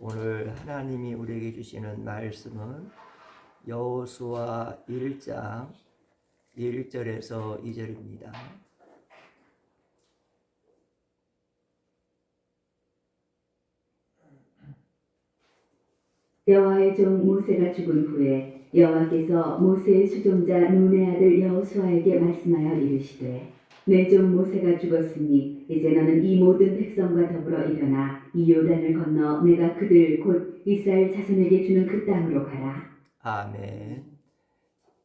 오늘 하나님이 우리에게 주시는 말씀은 여호수아 1장 1절에서 2절입니다. 여호와의 종 모세가 죽은 후에 여호와께서 모세의 수종자 눈의 아들 여호수아에게 말씀하여 이르시되 내 종 모세가 죽었으니 이제 너는 이 모든 백성과 더불어 일어나 이 요단을 건너 내가 그들 곧 이스라엘 자손에게 주는 그 땅으로 가라. 아멘.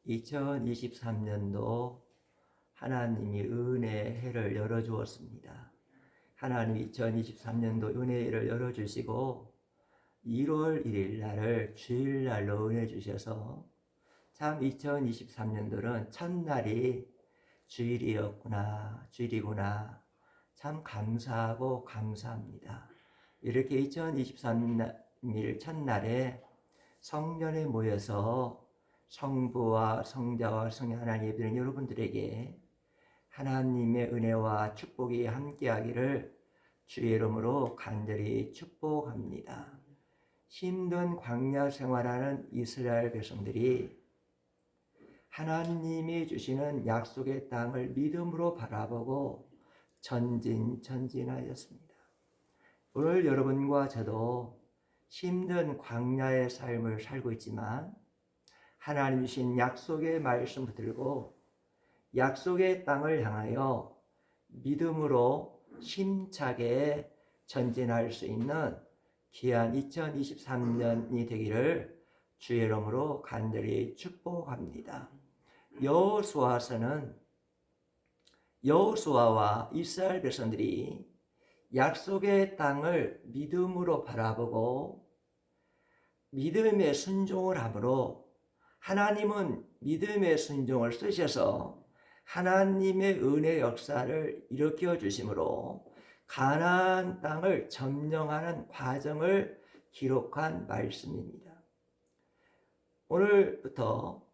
2023년도 하나님이 은혜의 해를 열어주었습니다. 하나님 2023년도 은혜의 해를 열어주시고 1월 1일 날을 주일날로 은혜 주셔서 참 2023년도는 첫날이 주일이구나 참 감사하고 감사합니다. 이렇게 2023년 첫날에 성전에 모여서 성부와 성자와 성령 하나님 예배드리는 여러분들에게 하나님의 은혜와 축복이 함께하기를 주의 이름으로 간절히 축복합니다. 힘든 광야 생활하는 이스라엘 백성들이 하나님이 주시는 약속의 땅을 믿음으로 바라보고 전진하였습니다. 오늘 여러분과 저도 힘든 광야의 삶을 살고 있지만 하나님 주신 약속의 말씀 붙들고 약속의 땅을 향하여 믿음으로 힘차게 전진할 수 있는 귀한 2023년이 되기를 주의 이름으로 간절히 축복합니다. 여호수아와 이스라엘 백성들이 약속의 땅을 믿음으로 바라보고 믿음의 순종을 함으로 하나님은 믿음의 순종을 쓰셔서 하나님의 은혜 역사를 일으켜 주심으로 가나안 땅을 점령하는 과정을 기록한 말씀입니다. 오늘부터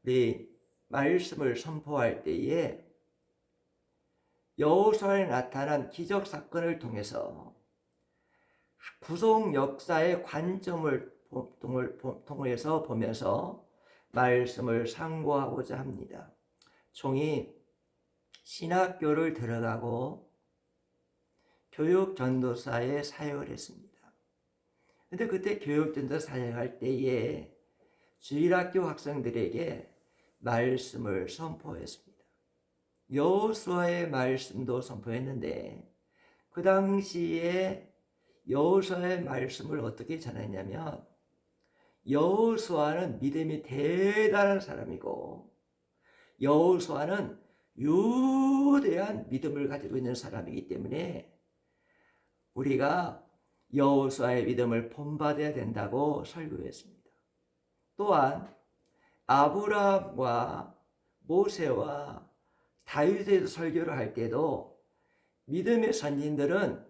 우리 말씀을 선포할 때에 여호수아에 나타난 기적 사건을 통해서 구속 역사의 관점을 통해서 보면서 말씀을 상고하고자 합니다. 종이 신학교를 들어가고 교육 전도사에 사역을 했습니다. 근데 그때 교육 전도사 사역할 때에 주일학교 학생들에게 말씀을 선포했습니다. 여호수아의 말씀도 선포했는데 그 당시에 여호수아의 말씀을 어떻게 전했냐면 여호수아는 믿음이 대단한 사람이고 여호수아는 유대한 믿음을 가지고 있는 사람이기 때문에 우리가 여호수아의 믿음을 본받아야 된다고 설교했습니다. 또한 아브라함과 모세와 다윗에 대해서 설교를 할 때도 믿음의 선진들은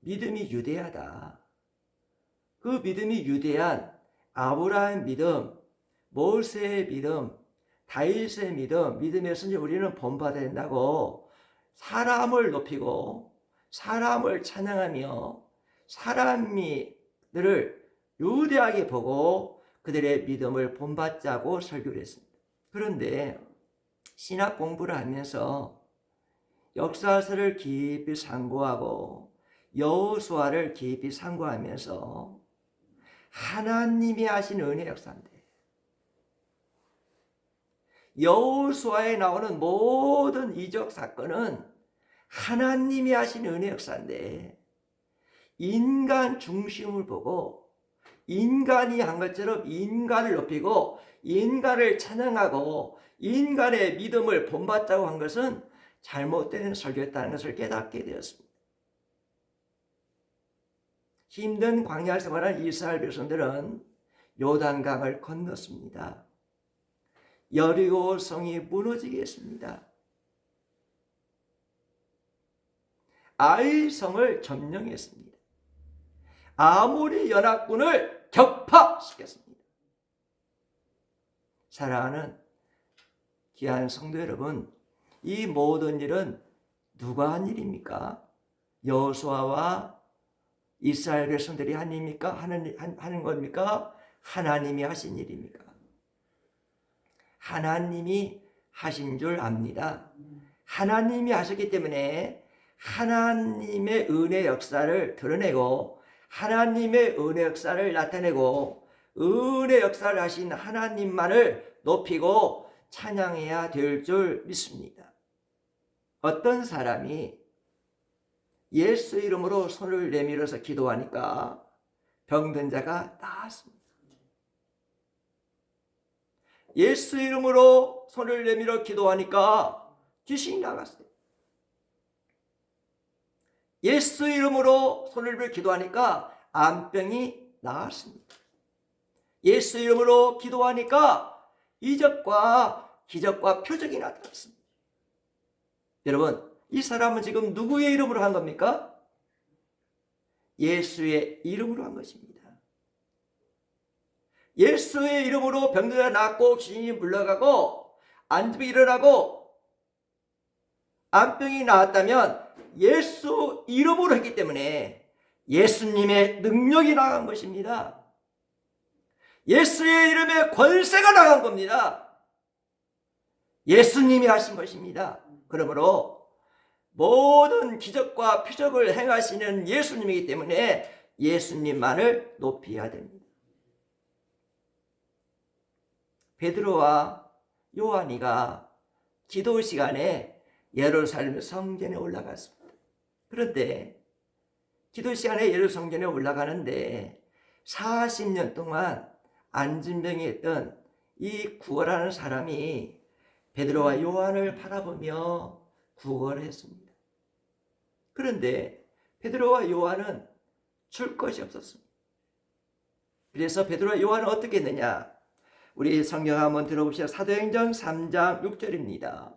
믿음이 유대하다. 그 믿음이 유대한 아브라함의 믿음, 모세의 믿음, 다윗의 믿음의 선진 우리는 본받아야 된다고 사람을 높이고 사람을 찬양하며 사람들을 유대하게 보고 그들의 믿음을 본받자고 설교를 했습니다. 그런데 신학 공부를 하면서 역사서를 깊이 상고하고 여호수아를 깊이 상고하면서 하나님이 하신 은혜 역사인데 여호수아에 나오는 모든 이적 사건은 하나님이 하신 은혜 역사인데 인간 중심을 보고 인간이 한 것처럼 인간을 높이고 인간을 찬양하고 인간의 믿음을 본받자고 한 것은 잘못된 설교였다는 것을 깨닫게 되었습니다. 힘든 광야 생활한 이스라엘 백성들은 요단강을 건넜습니다. 여리고 성이 무너지게 했습니다. 아이 성을 점령했습니다. 아모리 연합군을 격파시켰습니다. 사랑하는 귀한 성도 여러분, 이 모든 일은 누가 한 일입니까? 여호수아와 이스라엘 백성들이 한 일입니까? 하는 겁니까? 하나님이 하신 일입니까? 하나님이 하신 줄 압니다. 하나님이 하셨기 때문에 하나님의 은혜 역사를 드러내고 하나님의 은혜 역사를 나타내고 은혜 역사를 하신 하나님만을 높이고 찬양해야 될 줄 믿습니다. 어떤 사람이 예수 이름으로 손을 내밀어서 기도하니까 병든 자가 나았습니다. 예수 이름으로 손을 내밀어 기도하니까 귀신이 나갔어요. 예수 이름으로 손을 내밀어 기도하니까 암병이 나았습니다. 예수 이름으로 기도하니까 이적과 기적과 표적이 나타났습니다. 여러분, 이 사람은 지금 누구의 이름으로 한 겁니까? 예수의 이름으로 한 것입니다. 예수의 이름으로 병자가 낫고 귀신이 물러가고 안집이 일어나고 암병이 나았다면 예수 이름으로 했기 때문에 예수님의 능력이 나간 것입니다. 예수의 이름에 권세가 나간 겁니다. 예수님이 하신 것입니다. 그러므로 모든 기적과 표적을 행하시는 예수님이기 때문에 예수님만을 높여야 됩니다. 베드로와 요한이가 기도 시간에 예루살렘 성전에 올라갔습니다. 그런데 기도 시간에 예루살렘 성전에 올라가는데 40년 동안 안진병이 했던 이 구걸하는 사람이 베드로와 요한을 바라보며 구걸을 했습니다. 그런데 베드로와 요한은 줄 것이 없었습니다. 그래서 베드로와 요한은 어떻게 했느냐? 우리 성경 한번 들어봅시다. 사도행전 3장 6절입니다.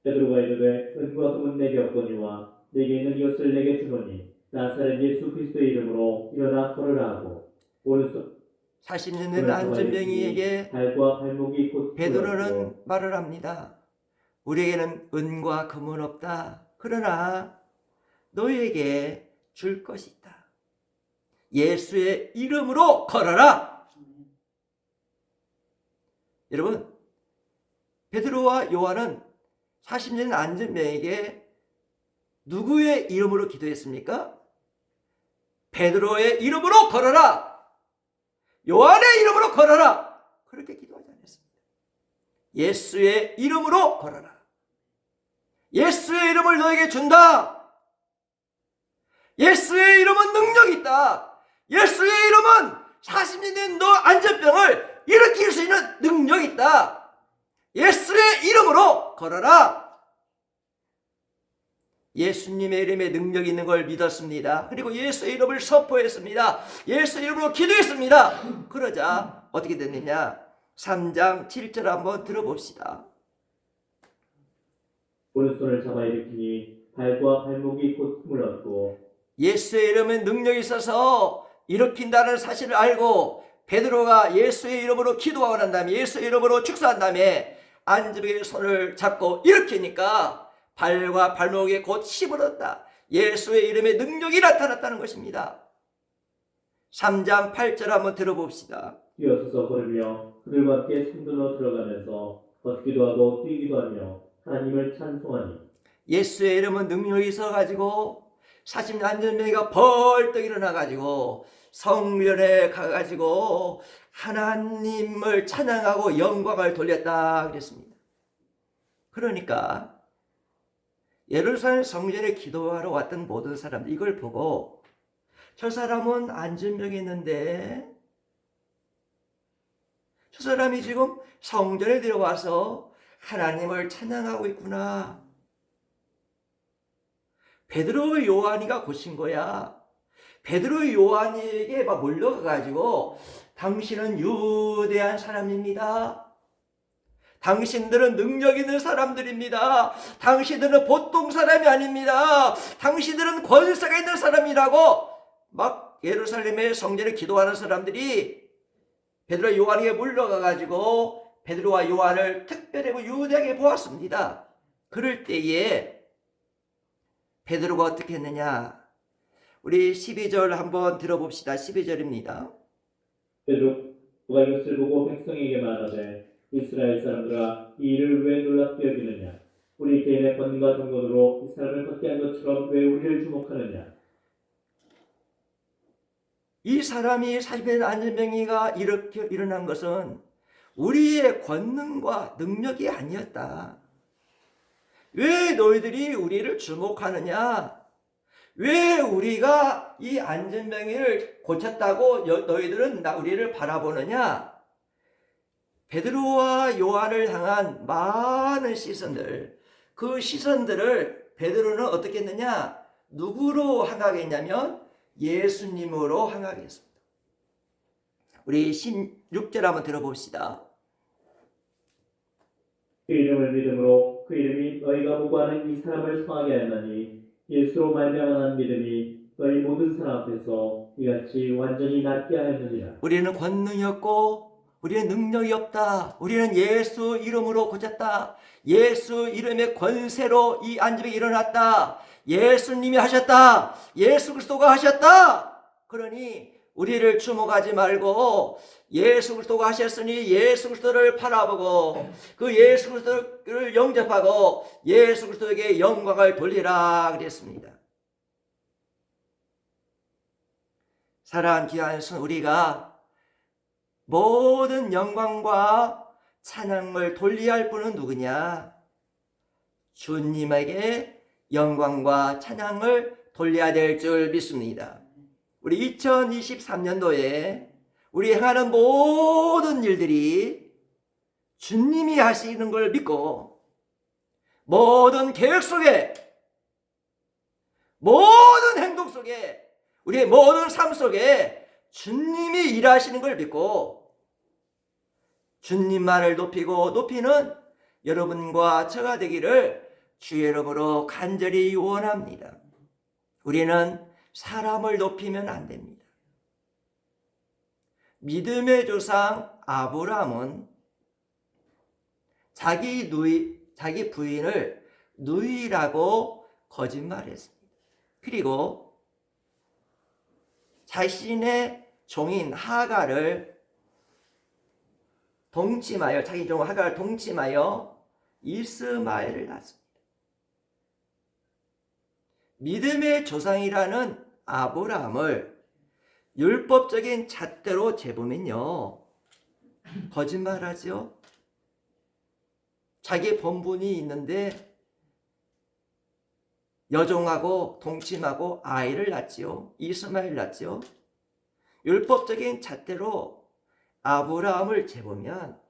베드로가 이르되 은과 금은 내게 없거니와 내게 있는 이것을 내게 주노니 나사렛 예수 그리스도의 이름으로 일어나 걸으라 하고 오른손 40년 된 안전병이에게 발과 발목이 곧 베드로는 말을 합니다. 우리에게는 은과 금은 없다. 그러나 너희에게 줄 것이 있다. 예수의 이름으로 걸어라. 여러분, 베드로와 요한은 40년 안전병에게 누구의 이름으로 기도했습니까? 베드로의 이름으로 걸어라. 요한의 이름으로 걸어라. 그렇게 기도하지 않았습니다. 예수의 이름으로 걸어라. 예수의 이름을 너에게 준다. 예수의 이름은 능력이 있다. 예수의 이름은 40년 된 너 안전병을 일으킬 수 있는 능력이 있다. 예수의 이름으로 걸어라. 예수님의 이름에 능력이 있는 걸 믿었습니다. 그리고 예수의 이름을 선포했습니다. 예수의 이름으로 기도했습니다. 그러자 어떻게 됐느냐? 3장 7절 한번 들어봅시다. 오른손을 잡아 일으키니 발과 발목이 곧 힘을 얻고 예수의 이름에 능력이 있어서 일으킨다는 사실을 알고 베드로가 예수의 이름으로 기도하고 난 다음에 예수의 이름으로 축사한 다음에 안집의 손을 잡고 일으키니까 발과 발목에 곧 힘을 얻다. 예수의 이름에 능력이 나타났다는 것입니다. 3장 8절 한번 들어봅시다. 뛰어서서 걸으며 그들과 함께 성전으로 들어가면서 걷기도 하고 뛰기도 하며 하나님을 찬송하니 예수의 이름은 능력이 있어가지고 40년 안전병이가 벌떡 일어나가지고 성전에 가가지고 하나님을 찬양하고 영광을 돌렸다 그랬습니다. 그러니까 예루살렘 성전에 기도하러 왔던 모든 사람들 이걸 보고 저 사람은 안전병이 있는데 저 사람이 지금 성전에 들어와서 하나님을 찬양하고 있구나. 베드로 요한이가 고친 거야. 베드로 요한에게 막 몰려가가지고 당신은 유대한 사람입니다. 당신들은 능력 있는 사람들입니다. 당신들은 보통 사람이 아닙니다. 당신들은 권세가 있는 사람이라고 막 예루살렘의 성전에 기도하는 사람들이 베드로 요한에게 몰려가가지고 베드로와 요한을 특별히 유대하게 보았습니다. 그럴 때에 베드로가 어떻게 했느냐? 우리 12절 한번 들어봅시다. 12절입니다. 베드로가 이것을 보고 백성에게 말하되 이스라엘 사람들아 이 일을 왜 놀랍게 여기느냐 우리 개인의 권능과 정권으로 이 사람을 걷게 한 것처럼 왜 우리를 주목하느냐 이 사람이 사실은 안전병이가 이렇게 일어난 것은 우리의 권능과 능력이 아니었다. 왜 너희들이 우리를 주목하느냐? 왜 우리가 이 안전병이를 고쳤다고 너희들은 우리를 바라보느냐? 베드로와 요한을 향한 많은 시선들, 그 시선들을 베드로는 어떻게 했느냐? 누구로 향하겠냐면 예수님으로 향하겠습니다. 우리 16절 한번 들어봅시다. 그 이름을 믿음으로 그 이름이 너희가 보고 하는 이 사람을 성하게 하였나니 예수로 말미암아 믿음이 너희 모든 사람 앞에서 이같이 완전히 낫게 하였느니라. 우리는 권능이 없고 우리는 능력이 없다. 우리는 예수 이름으로 고쳤다. 예수 이름의 권세로 이 안전병이 일어났다. 예수님이 하셨다. 예수 그리스도가 하셨다. 그러니 우리를 주목하지 말고 예수 그리스도가 하셨으니 예수 그리스도를 바라보고 그 예수 그리스도를 영접하고 예수 그리스도에게 영광을 돌리라 그랬습니다. 사랑하는 귀한 son, 우리가 모든 영광과 찬양을 돌려야 할 분은 누구냐? 주님에게 영광과 찬양을 돌려야 될 줄 믿습니다. 우리 2023년도에 우리 행하는 모든 일들이 주님이 하시는 걸 믿고 모든 계획 속에 모든 행동 속에 우리의 모든 삶 속에 주님이 일하시는 걸 믿고 주님만을 높이고 높이는 여러분과 저가 되기를 주의 이름으로 간절히 원합니다. 우리는 사람을 높이면 안 됩니다. 믿음의 조상 아브라함은 자기 부인을 누이라고 거짓말했습니다. 그리고 자신의 종인 하갈을 동침하여 자기 종 하갈을 동침하여 이스마엘을 낳았습니다. 믿음의 조상이라는 아브라함을 율법적인 잣대로 재보면요 거짓말하죠. 자기 본분이 있는데 여종하고 동침하고 아이를 낳지요. 이스마엘 낳지요. 율법적인 잣대로 아브라함을 재보면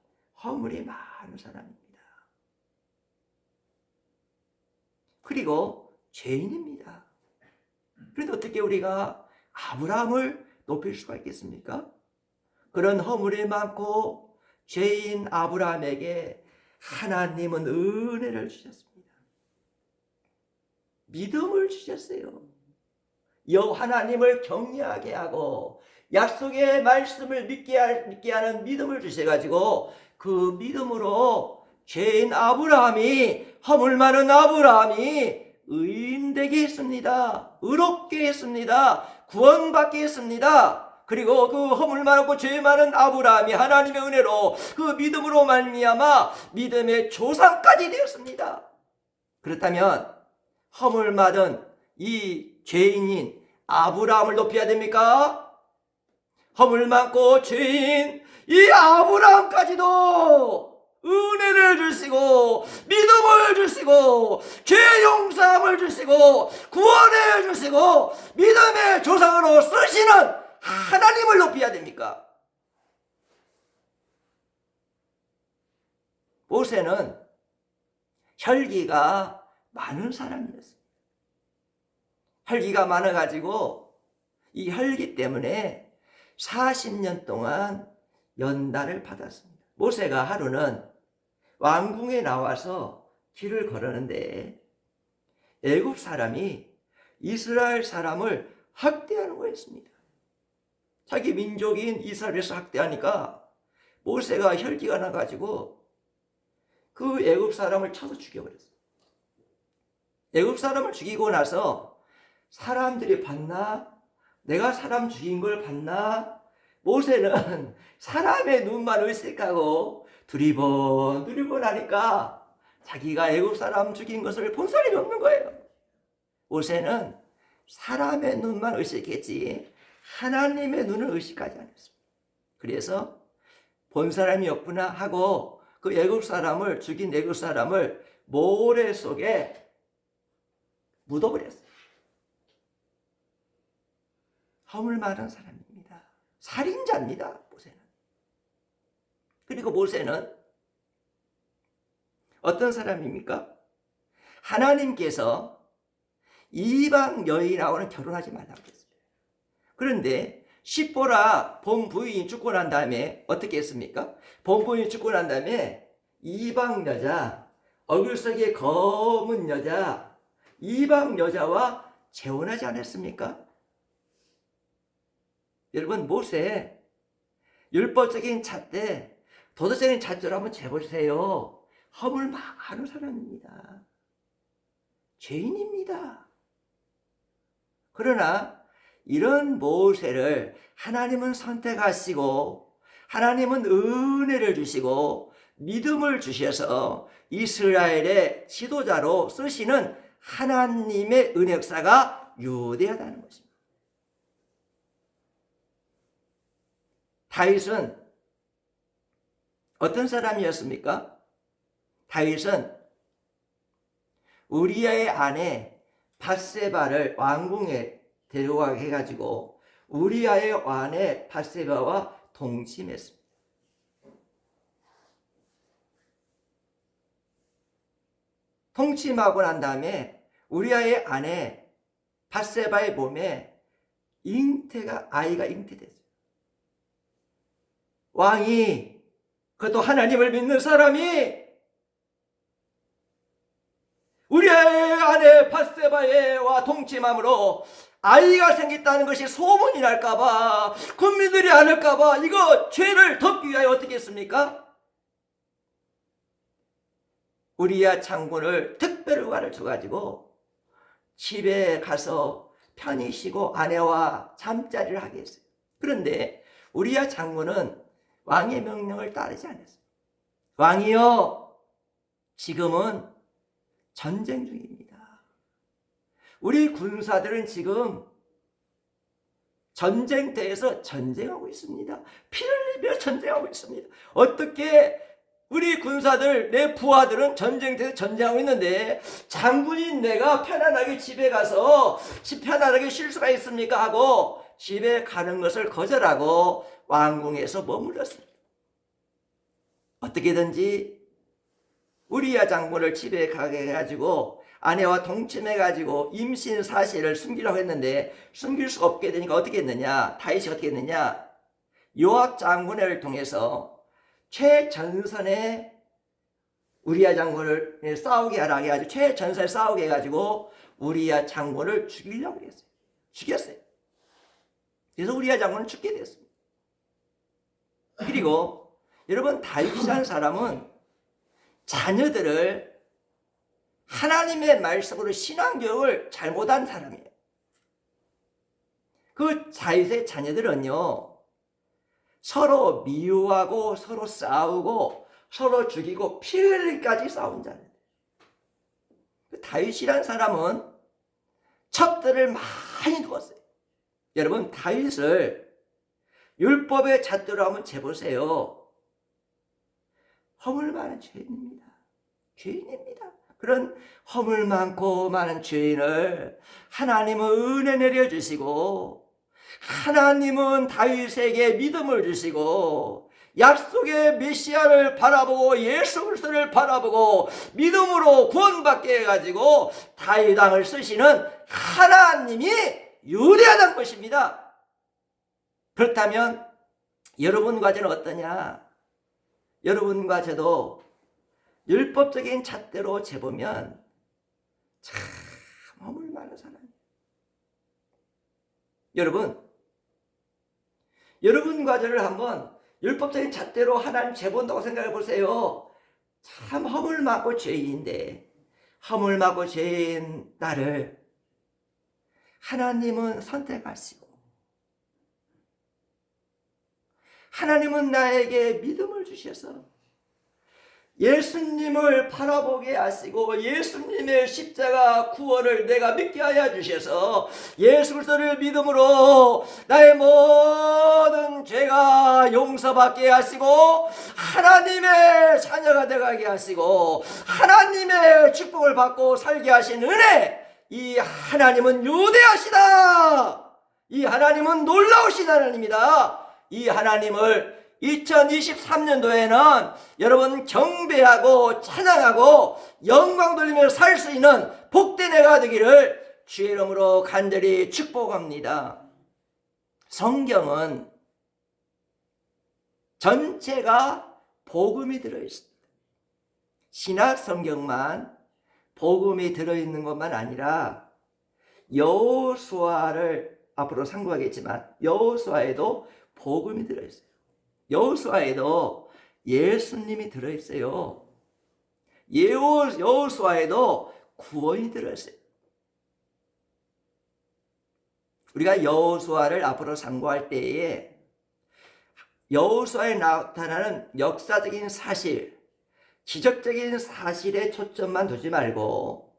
허물이 많은 사람입니다. 그리고 죄인입니다. 그런데 어떻게 우리가 아브라함을 높일 수가 있겠습니까? 그런 허물이 많고 죄인 아브라함에게 하나님은 은혜를 주셨습니다. 믿음을 주셨어요. 하나님을 경외하게 하고 약속의 말씀을 믿게 하는 믿음을 주셔가지고 그 믿음으로 죄인 아브라함이 허물 많은 아브라함이 의인되게 했습니다. 의롭게 했습니다. 구원받게 했습니다. 그리고 그 허물 많고 죄 많은 아브라함이 하나님의 은혜로 그 믿음으로 말미암아 믿음의 조상까지 되었습니다. 그렇다면 허물 많은 이 죄인인 아브라함을 높여야 됩니까? 허물 많고 죄인 이 아브라함까지도 은혜를 주시고 믿음을 주시고 죄 용서함을 주시고 구원해 주시고 믿음의 조상으로 쓰시는 하나님을 높여야 됩니까? 모세는 혈기가 많은 사람이었습니다. 혈기가 많아가지고 이 혈기 때문에 40년 동안 연단을 받았습니다. 모세가 하루는 왕궁에 나와서 길을 걸었는데 애굽 사람이 이스라엘 사람을 학대하는 거였습니다. 자기 민족인 이스라엘에서 학대하니까 모세가 혈기가 나가지고 그 애굽 사람을 쳐서 죽여버렸어요. 애굽 사람을 죽이고 나서 사람들이 봤나? 내가 사람 죽인 걸 봤나? 모세는 사람의 눈만 의식하고 두리번 하니까 자기가 애국 사람 죽인 것을 본 사람이 없는 거예요. 모세는 사람의 눈만 의식했지 하나님의 눈을 의식하지 않았어요. 그래서 본 사람이 없구나 하고 그 애국 사람을 죽인 애국 사람을 모래 속에 묻어버렸어요. 허물 많은 사람입니다. 살인자입니다. 모세는. 그리고 모세는 어떤 사람입니까? 하나님께서 이방 여인하고는 결혼하지 말라고 했어요. 그런데 십보라 본 부인이 죽고 난 다음에 어떻게 했습니까? 본 부인이 죽고 난 다음에 이방 여자, 얼굴색이 검은 여자, 이방 여자와 재혼하지 않았습니까? 여러분, 모세 율법적인 잣대, 도덕적인 잣대로 한번 재보세요. 허물 많은 사람입니다. 죄인입니다. 그러나 이런 모세를 하나님은 선택하시고 하나님은 은혜를 주시고 믿음을 주셔서 이스라엘의 지도자로 쓰시는 하나님의 은혜 역사가 유대하다는 것입니다. 다윗은 어떤 사람이었습니까? 다윗은 우리아의 아내 밧세바를 왕궁에 데려가게 해가지고 우리아의 아내 밧세바와 동침했습니다. 통침하고 난 다음에 우리아의 아내 밧세바의 몸에 아이가 잉태됐어요. 왕이, 그것도 하나님을 믿는 사람이 우리아의 아내 밧세바와 동침함으로 아이가 생겼다는 것이 소문이 날까봐, 국민들이 알을까봐 이거 죄를 덮기 위하여 어떻게 했습니까? 우리아 장군을 특별 휴가를 줘가지고 집에 가서 편히 쉬고 아내와 잠자리를 하게 했어요. 그런데 우리아 장군은 왕의 명령을 따르지 않았어요. 왕이여, 지금은 전쟁 중입니다. 우리 군사들은 지금 전쟁터에서 전쟁하고 있습니다. 피를 흘리며 전쟁하고 있습니다. 어떻게 우리 군사들, 내 부하들은 전쟁터에서 전쟁하고 있는데 장군인 내가 편안하게 집에 가서 편안하게 쉴 수가 있습니까? 하고 집에 가는 것을 거절하고 왕궁에서 머물렀습니다. 어떻게든지 우리아 장군을 집에 가게 해가지고 아내와 동침해가지고 임신 사실을 숨기려고 했는데 숨길 수가 없게 되니까 어떻게 했느냐? 다윗이 어떻게 했느냐? 요압 장군을 통해서 최전선에 우리아 장군을 싸우게 하라 해가지고 최전선에 싸우게 해가지고 우리아 장군을 죽이려고 했어요. 죽였어요. 그래서 우리아 장군은 죽게 됐습니다. 그리고 여러분, 다윗이라는 사람은 자녀들을 하나님의 말씀으로 신앙교육을 잘못한 사람이에요. 그 다윗의 자녀들은요, 서로 미워하고 서로 싸우고 서로 죽이고 피 흘리기까지 싸운 자녀들. 다윗이라는 사람은 첩들을 많이 두었어요. 여러분, 다윗을 율법의 잣대로 한번 재보세요. 허물 많은 죄인입니다. 죄인입니다. 그런 허물 많고 많은 죄인을 하나님은 은혜 내려주시고 하나님은 다윗에게 믿음을 주시고 약속의 메시아를 바라보고 예수 그리스도를 바라보고 믿음으로 구원받게 해가지고 다윗 왕을 쓰시는 하나님이 유대하다는 것입니다. 그렇다면 여러분과 저는 어떠냐? 여러분과 저도 율법적인 잣대로 재보면 참 허물 많은 사람이에요. 여러분과 저를 한번 율법적인 잣대로 하나님 재본다고 생각해 보세요. 참 허물 많고 죄인인데 허물 많고 죄인 나를 하나님은 선택하시고 하나님은 나에게 믿음을 주셔서 예수님을 바라보게 하시고 예수님의 십자가 구원을 내가 믿게 하여 주셔서 예수 그리스도를 믿음으로 나의 모든 죄가 용서받게 하시고 하나님의 자녀가 되게 하시고 하나님의 축복을 받고 살게 하신 은혜, 이 하나님은 위대하시다. 이 하나님은 놀라우신 하나님이다. 이 하나님을 2023년도에는 여러분 경배하고 찬양하고 영광 돌리며 살 수 있는 복된 해가 되기를 주의 이름으로 간절히 축복합니다. 성경은 전체가 복음이 들어있습니다. 신약 성경만 복음이 들어있는 것만 아니라 여호수아를 앞으로 상고하겠지만 여호수아에도 복음이 들어있어요. 여호수아에도 예수님이 들어있어요. 여호수아에도 구원이 들어있어요. 우리가 여호수아를 앞으로 상고할 때에 여호수아에 나타나는 역사적인 사실, 기적적인 사실에 초점만 두지 말고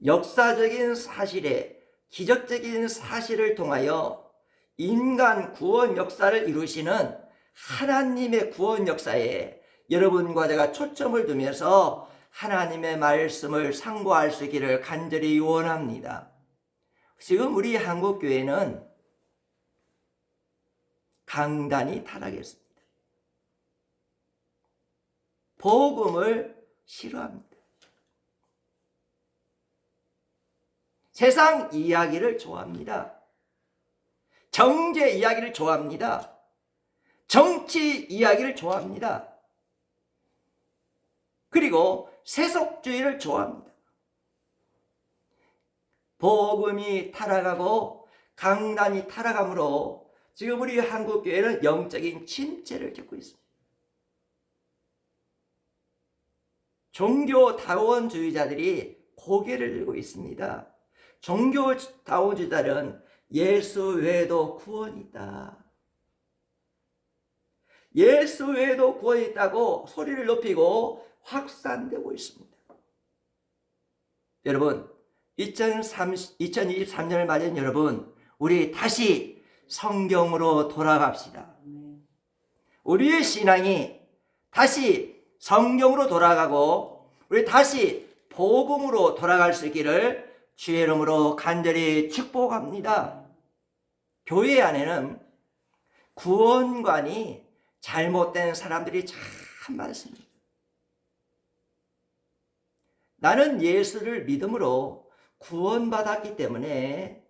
역사적인 사실에 기적적인 사실을 통하여 인간 구원 역사를 이루시는 하나님의 구원 역사에 여러분과 제가 초점을 두면서 하나님의 말씀을 상고할 수 있기를 간절히 원합니다. 지금 우리 한국교회는 강단이 타락했습니다. 복음을 싫어합니다. 세상 이야기를 좋아합니다. 경제 이야기를 좋아합니다. 정치 이야기를 좋아합니다. 그리고 세속주의를 좋아합니다. 복음이 타락하고 강단이 타락함으로 지금 우리 한국교회는 영적인 침체를 겪고 있습니다. 종교다원주의자들이 고개를 들고 있습니다. 종교다원주의자들은 예수 외에도 구원이 있다. 예수 외에도 구원이 있다고 소리를 높이고 확산되고 있습니다. 여러분, 2023년을 맞은 여러분, 우리 다시 성경으로 돌아갑시다. 우리의 신앙이 다시 성경으로 돌아가고 우리 다시 복음으로 돌아갈 수 있기를 주의 이름으로 간절히 축복합니다. 교회 안에는 구원관이 잘못된 사람들이 참 많습니다. 나는 예수를 믿음으로 구원받았기 때문에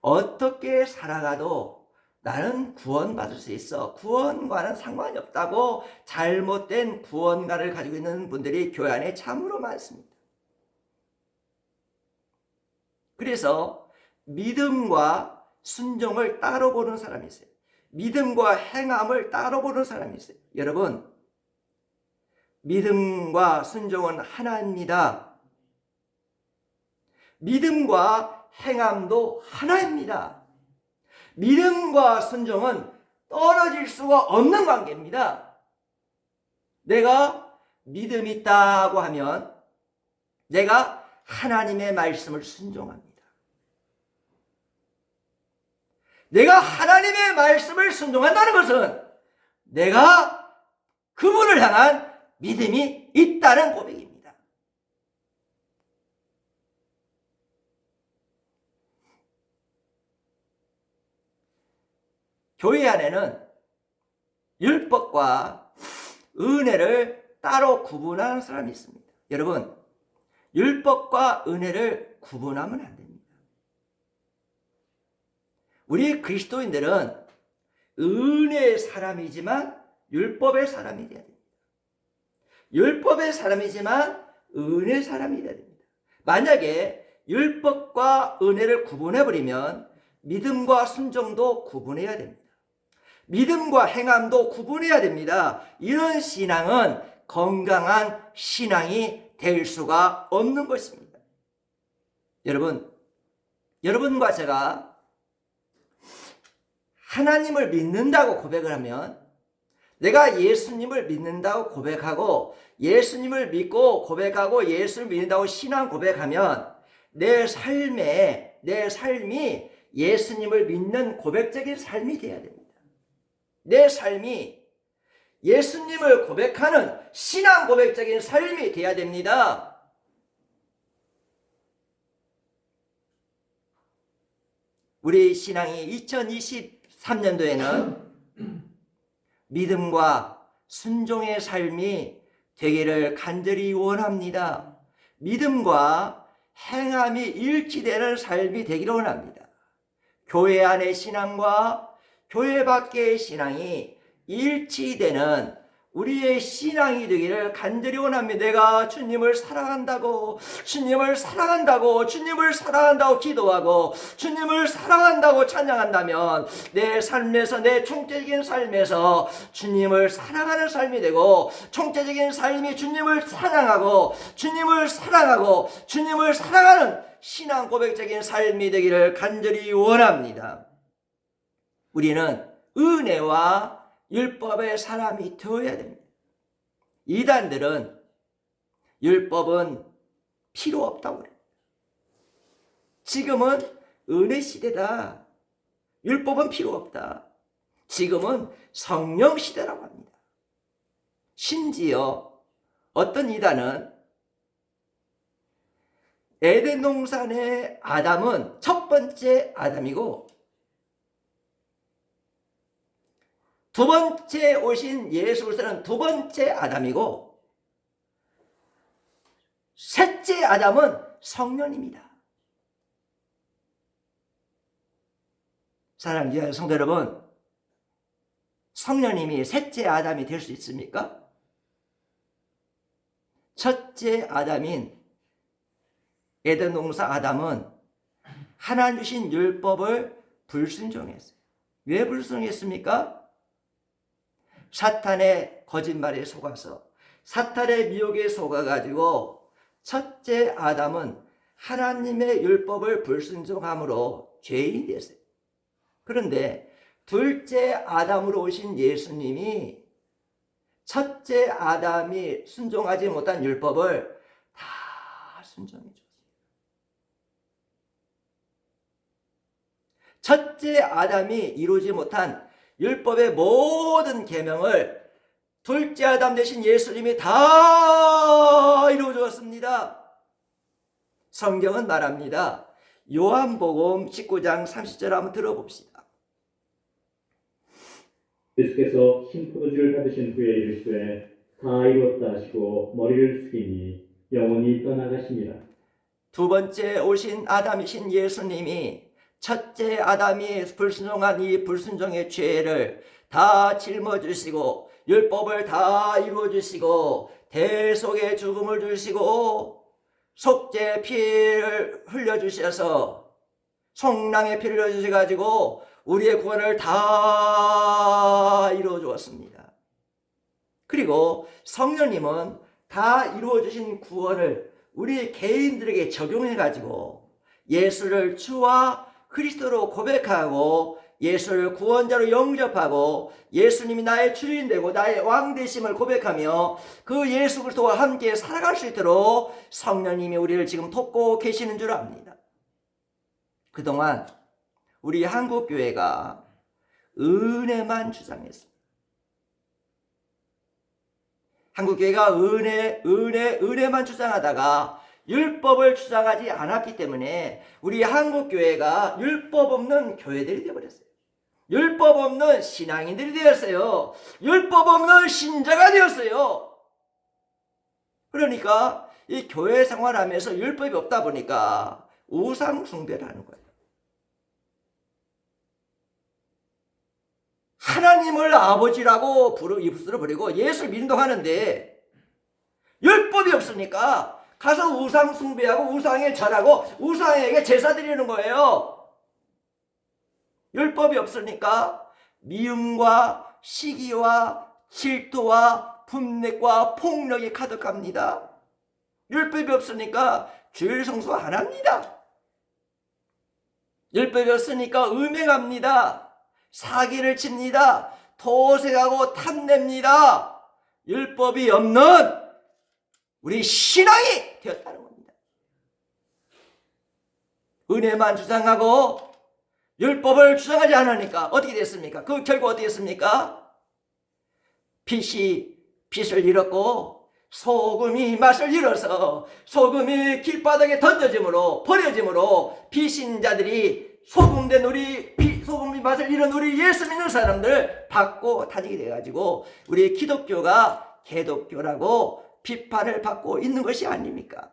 어떻게 살아가도 나는 구원받을 수 있어. 구원과는 상관이 없다고 잘못된 구원관을 가지고 있는 분들이 교회 안에 참으로 많습니다. 그래서 믿음과 순종을 따로 보는 사람이 있어요. 믿음과 행함을 따로 보는 사람이 있어요. 여러분, 믿음과 순종은 하나입니다. 믿음과 행함도 하나입니다. 믿음과 순종은 떨어질 수가 없는 관계입니다. 내가 믿음이 있다고 하면 내가 하나님의 말씀을 순종합니다. 내가 하나님의 말씀을 순종한다는 것은 내가 그분을 향한 믿음이 있다는 고백입니다. 교회 안에는 율법과 은혜를 따로 구분하는 사람이 있습니다. 여러분, 율법과 은혜를 구분하면 안 됩니다. 우리 그리스도인들은 은혜의 사람이지만 율법의 사람이 되어야 됩니다. 율법의 사람이지만 은혜의 사람이 되어야 됩니다. 만약에 율법과 은혜를 구분해버리면 믿음과 순종도 구분해야 됩니다. 믿음과 행함도 구분해야 됩니다. 이런 신앙은 건강한 신앙이 될 수가 없는 것입니다. 여러분, 여러분과 제가 하나님을 믿는다고 고백을 하면, 내가 예수님을 믿는다고 고백하고 예수님을 믿고 고백하고 예수를 믿는다고 신앙 고백하면 내 삶이 예수님을 믿는 고백적인 삶이 되어야 됩니다. 내 삶이 예수님을 고백하는 신앙 고백적인 삶이 되어야 됩니다. 우리 신앙이 2023년도에는 믿음과 순종의 삶이 되기를 간절히 원합니다. 믿음과 행함이 일치되는 삶이 되기를 원합니다. 교회 안의 신앙과 교회 밖의 신앙이 일치되는 우리의 신앙이 되기를 간절히 원합니다. 내가 주님을 사랑한다고 기도하고 주님을 사랑한다고 찬양한다면 내 삶에서, 내 총체적인 삶에서 주님을 사랑하는 삶이 되고, 총체적인 삶이 주님을 사랑하고 주님을 사랑하는 신앙 고백적인 삶이 되기를 간절히 원합니다. 우리는 은혜와 율법의 사람이 되어야 됩니다. 이단들은 율법은 필요 없다고 그래요. 지금은 은혜 시대다. 율법은 필요 없다. 지금은 성령 시대라고 합니다. 심지어 어떤 이단은 에덴 동산의 아담은 첫 번째 아담이고 두 번째 오신 예수 그리스도는 두 번째 아담이고 셋째 아담은 성령입니다. 사랑하는 성도 여러분, 성령님이 셋째 아담이 될 수 있습니까? 첫째 아담인 에덴 동산 아담은 하나님 주신 율법을 불순종했어요. 왜 불순종했습니까? 사탄의 거짓말에 속아서, 사탄의 미혹에 속아가지고 첫째 아담은 하나님의 율법을 불순종함으로 죄인이 됐어요. 그런데 둘째 아담으로 오신 예수님이 첫째 아담이 순종하지 못한 율법을 다 순종해 줬어요. 첫째 아담이 이루지 못한 율법의 모든 계명을 둘째 아담 되신 예수님이 다 이루어 주었습니다. 성경은 말합니다. 요한복음 19장 30절 한번 들어봅시다. 예수께서 신포도주를 받으신 후에 이르시되 다 이루었다 하시고 머리를 숙이니 영원히 떠나가시니라. 두 번째 오신 아담이신 예수님이 첫째 아담이 불순종한 이 불순종의 죄를 다 짊어지시고 율법을 다 이루어주시고 대속의 죽음을 주시고 속죄 피를 흘려주셔서 송랑의 피를 흘려주셔가지고 우리의 구원을 다 이루어주었습니다. 그리고 성령님은 다 이루어주신 구원을 우리 개인들에게 적용해가지고 예수를 주와 그리스도로 고백하고 예수를 구원자로 영접하고 예수님이 나의 주인 되고 나의 왕 되심을 고백하며 그 예수 그리스도와 함께 살아갈 수 있도록 성령님이 우리를 지금 돕고 계시는 줄 압니다. 그동안 우리 한국교회가 은혜만 주장했습니다. 한국교회가 은혜만 주장하다가 율법을 주장하지 않았기 때문에 우리 한국교회가 율법 없는 교회들이 되어버렸어요. 율법 없는 신앙인들이 되었어요. 율법 없는 신자가 되었어요. 그러니까 이 교회 생활하면서 율법이 없다 보니까 우상 숭배를 하는 거예요. 하나님을 아버지라고 입술을 부리고 예수를 믿는다고 하는데 율법이 없으니까 가서 우상 숭배하고 우상에 절하고 우상에게 제사 드리는 거예요. 율법이 없으니까 미움과 시기와 질투와 분냄과 폭력이 가득합니다. 율법이 없으니까 주일 성수 안 합니다. 율법이 없으니까 음행합니다. 사기를 칩니다. 도색하고 탐냅니다. 율법이 없는 우리 신앙이 되었다는 겁니다. 은혜만 주장하고 율법을 주장하지 않으니까 어떻게 됐습니까? 그 결과 어떻게 됐습니까? 빛을 잃었고 소금이 맛을 잃어서 소금이 길바닥에 던져짐으로 버려짐으로 비신자들이 소금된 소금이 맛을 잃은 우리 예수 믿는 사람들 받고 다니게 돼가지고 우리 기독교가 개독교라고 비판을 받고 있는 것이 아닙니까?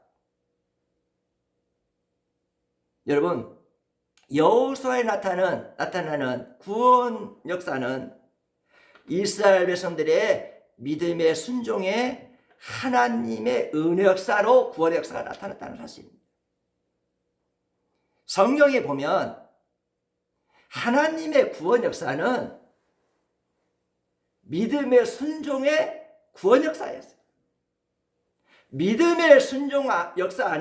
여러분, 여호수아에 나타나는 구원 역사는 이스라엘 백성들의 믿음의 순종에 하나님의 은혜 역사로 구원 역사가 나타났다는 사실입니다. 성경에 보면 하나님의 구원 역사는 믿음의 순종의 구원 역사였어요. 믿음의 순종 역사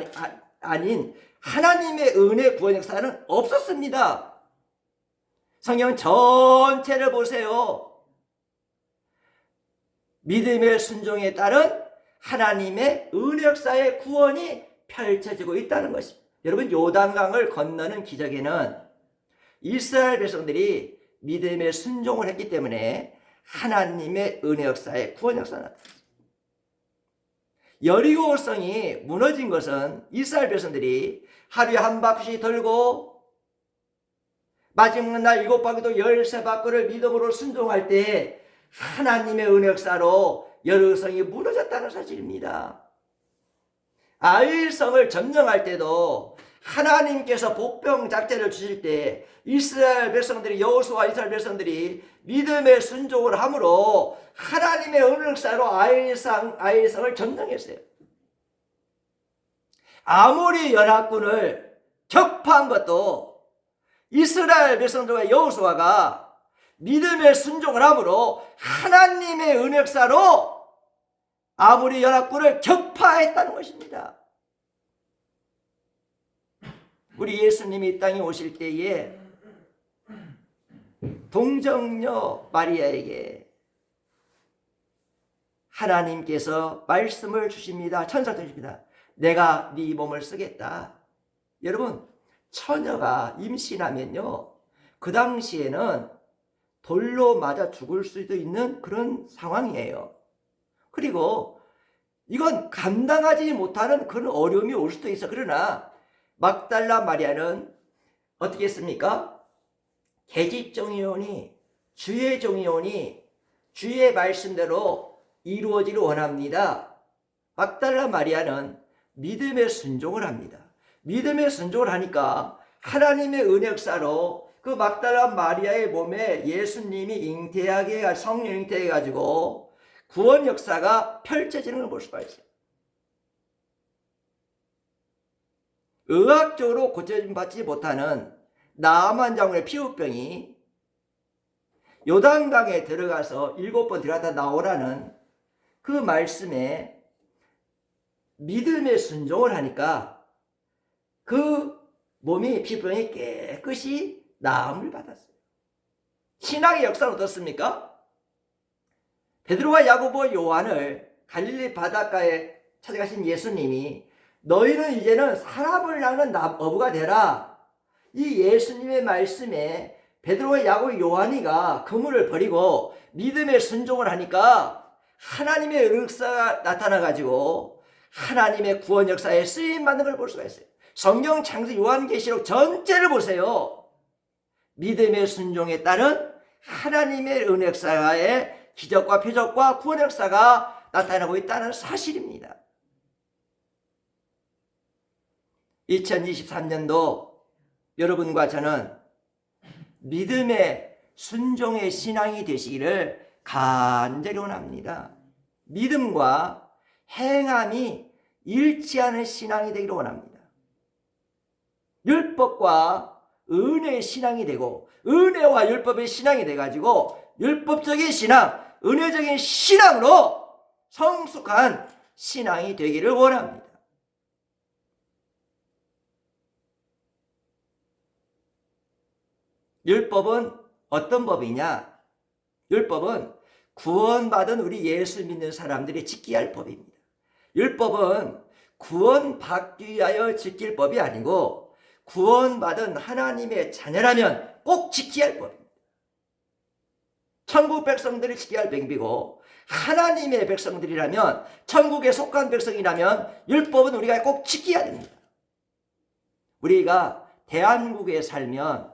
아닌 하나님의 은혜 구원 역사는 없었습니다. 성경 전체를 보세요. 믿음의 순종에 따른 하나님의 은혜 역사의 구원이 펼쳐지고 있다는 것입니다. 여러분, 요단강을 건너는 기적에는 이스라엘 백성들이 믿음의 순종을 했기 때문에 하나님의 은혜 역사의 구원 역사가 나타났습니다. 여리고성이 무너진 것은 이스라엘 백성들이 하루에 한 바퀴씩 돌고 마지막 날 7바퀴도 13바퀴를 믿음으로 순종할 때 하나님의 은혜 역사로 여리고성이 무너졌다는 사실입니다. 아이성을 점령할 때도 하나님께서 복병 작전을 주실 때 이스라엘 백성들이 여호수아 이스라엘 백성들이 믿음의 순종을 함으로 하나님의 은혜 역사로 아이성을 점령했어요. 아모리 연합군을 격파한 것도 이스라엘 백성들과 여호수아가 믿음의 순종을 함으로 하나님의 은혜 역사로 아모리 연합군을 격파했다는 것입니다. 우리 예수님이 이 땅에 오실 때에 동정녀 마리아에게 하나님께서 말씀을 주십니다. 천사가 주십니다. 내가 네 몸을 쓰겠다. 여러분, 처녀가 임신하면요, 그 당시에는 돌로 맞아 죽을 수도 있는 그런 상황이에요. 그리고 이건 감당하지 못하는 그런 어려움이 올 수도 있어. 그러나 막달라 마리아는 어떻게 했습니까? 계집종이오니 주의 종이오니 주의 말씀대로 이루어지를 원합니다. 막달라 마리아는 믿음의 순종을 합니다. 믿음의 순종을 하니까 하나님의 은혜 역사로 그 막달라 마리아의 몸에 예수님이 잉태하게 성령 잉태해 가지고 구원 역사가 펼쳐지는 걸 볼 수가 있어요. 의학적으로 고쳐받지 못하는 나아만 장군의 피부병이 요단강에 들어가서 7번 들어갔다 나오라는 그 말씀에 믿음의 순종을 하니까 그 몸이 피부병이 깨끗이 나음을 받았어요. 신학의 역사는 어떻습니까? 베드로와 야고보 요한을 갈릴리 바닷가에 찾아가신 예수님이 너희는 이제는 사람을 낳는 어부가 되라. 이 예수님의 말씀에 베드로와 야고보 요한이가 그물을 버리고 믿음의 순종을 하니까 하나님의 역사가 나타나가지고 하나님의 구원 역사에 쓰임받는 걸 볼 수가 있어요. 성경 창세기 요한계시록 전체를 보세요. 믿음의 순종에 따른 하나님의 은혜 역사의 기적과 표적과 구원 역사가 나타나고 있다는 사실입니다. 2023년도 여러분과 저는 믿음의 순종의 신앙이 되시기를 간절히 원합니다. 믿음과 행함이 일치하는 신앙이 되기를 원합니다. 율법과 은혜의 신앙이 되고 은혜와 율법의 신앙이 돼가지고 율법적인 신앙, 은혜적인 신앙으로 성숙한 신앙이 되기를 원합니다. 율법은 어떤 법이냐? 율법은 구원받은 우리 예수 믿는 사람들이 지켜야 할 법입니다. 율법은 구원받기 위하여 지킬 법이 아니고 구원받은 하나님의 자녀라면 꼭 지켜야 할 법입니다. 천국 백성들이 지켜야 할 법이고 하나님의 백성들이라면, 천국에 속한 백성이라면 율법은 우리가 꼭 지켜야 됩니다. 우리가 대한민국에 살면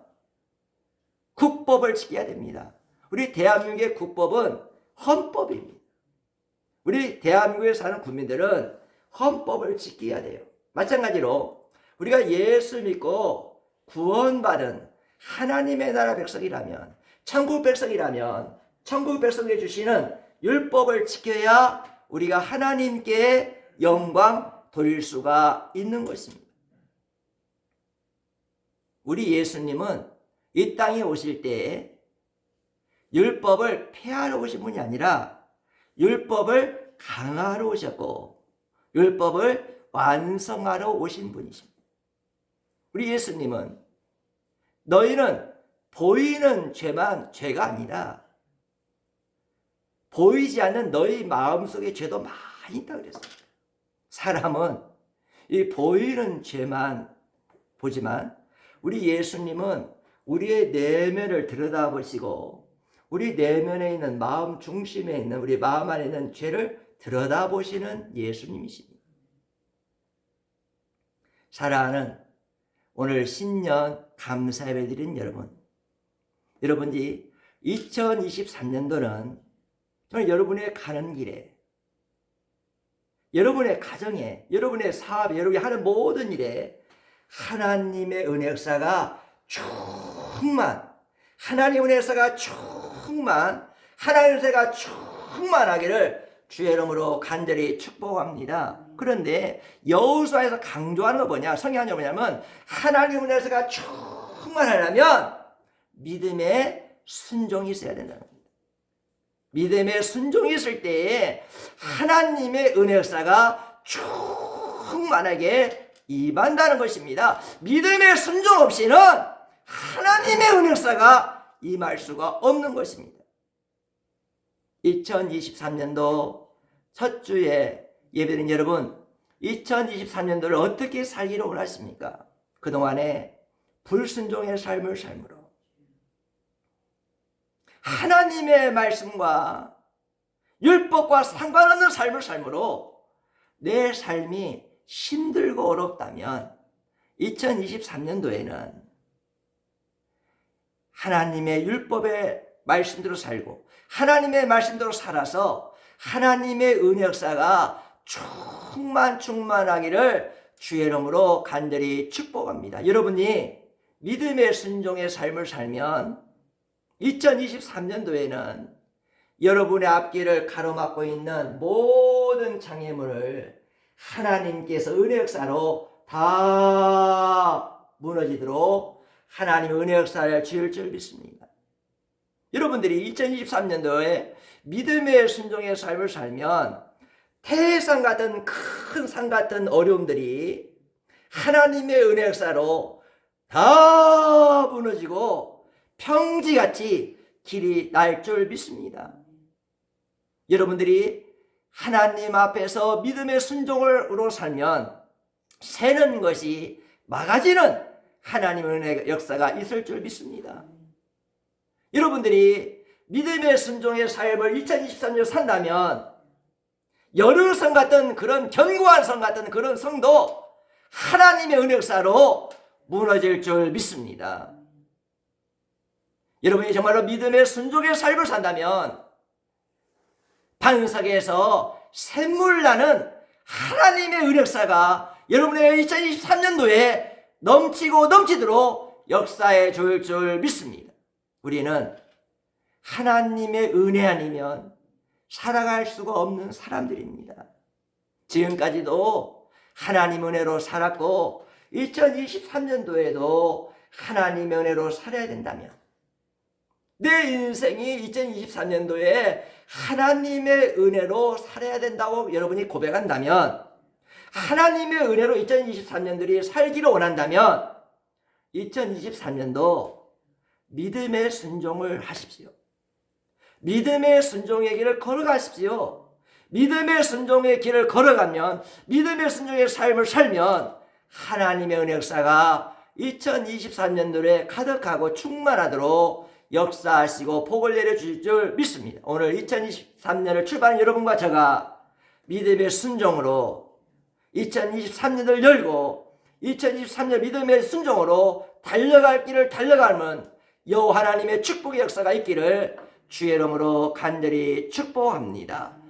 국법을 지켜야 됩니다. 우리 대한민국의 국법은 헌법입니다. 우리 대한민국에 사는 국민들은 헌법을 지켜야 돼요. 마찬가지로 우리가 예수 믿고 구원받은 하나님의 나라 백성이라면, 천국 백성이라면 천국 백성에 주시는 율법을 지켜야 우리가 하나님께 영광 돌릴 수가 있는 것입니다. 우리 예수님은 이 땅에 오실 때 율법을 폐하러 오신 분이 아니라 율법을 강화하러 오셨고 율법을 완성하러 오신 분이십니다. 우리 예수님은 너희는 보이는 죄만 죄가 아니라 보이지 않는 너희 마음속에 죄도 많이 있다 그랬어요. 사람은 이 보이는 죄만 보지만 우리 예수님은 우리의 내면을 들여다보시고 우리 내면에 있는 마음 중심에 있는 우리 마음 안에 있는 죄를 들여다보시는 예수님이십니다. 사랑하는 오늘 신년 감사 예배 드린 여러분이 2023년도는 정말 여러분의 가는 길에, 여러분의 가정에, 여러분의 사업에, 여러분이 하는 모든 일에 하나님의 은혜 역사가 하나님의 은혜 역사가 하나님의 은혜가 충만하기를 주의 이름으로 간절히 축복합니다. 그런데 여호수아에서 강조하는 거 뭐냐? 성경이 뭐냐면 하나님의 은혜 역사가 충만하려면 믿음의 순종이 있어야 된다는 겁니다. 믿음의 순종이 있을 때에 하나님의 은혜 역사가 충만하게 임한다는 것입니다. 믿음의 순종 없이는 하나님의 은혜 역사가 임할 수가 없는 것입니다. 2023년도 첫 주에 예배드린 여러분, 2023년도를 어떻게 살기를 원하십니까? 그동안에 불순종의 삶을 삶으로 하나님의 말씀과 율법과 상관없는 삶을 삶으로 내 삶이 힘들고 어렵다면 2023년도에는 하나님의 율법의 말씀대로 살고 하나님의 말씀대로 살아서 하나님의 은혜 역사가 충만하기를 주의 이름으로 간절히 축복합니다. 여러분이 믿음의 순종의 삶을 살면 2023년도에는 여러분의 앞길을 가로막고 있는 모든 장애물을 하나님께서 은혜 역사로 다 무너지도록 하나님의 은혜 역사를 주실 줄 믿습니다. 여러분들이 2023년도에 믿음의 순종의 삶을 살면 태산 같은 큰 산 같은 어려움들이 하나님의 은혜 역사로 다 무너지고 평지같이 길이 날 줄 믿습니다. 여러분들이 하나님 앞에서 믿음의 순종으로 살면 새는 것이 막아지는 하나님의 은혜 역사가 있을 줄 믿습니다. 여러분들이 믿음의 순종의 삶을 2023년 산다면 여르성 같은 그런 견고한 성 같은 그런 성도 하나님의 은혜 역사로 무너질 줄 믿습니다. 여러분이 정말로 믿음의 순종의 삶을 산다면 반석에서 샘물 나는 하나님의 은혜 역사가 여러분의 2023년도에 넘치고 넘치도록 역사해 줄 줄 믿습니다. 우리는 하나님의 은혜 아니면 살아갈 수가 없는 사람들입니다. 지금까지도 하나님 은혜로 살았고 2023년도에도 하나님의 은혜로 살아야 된다면 내 인생이 2023년도에 하나님의 은혜로 살아야 된다고 여러분이 고백한다면 하나님의 은혜로 2023년들이 살기를 원한다면 2023년도 믿음의 순종을 하십시오. 믿음의 순종의 길을 걸어가십시오. 믿음의 순종의 길을 걸어가면, 믿음의 순종의 삶을 살면 하나님의 은혜 역사가 2023년도에 가득하고 충만하도록 역사하시고 복을 내려주실 줄 믿습니다. 오늘 2023년을 출발한 여러분과 제가 믿음의 순종으로 2023년을 열고 2023년 믿음의 순종으로 달려갈 길을 달려가면 여호와 하나님의 축복의 역사가 있기를 주의 이름으로 간절히 축복합니다.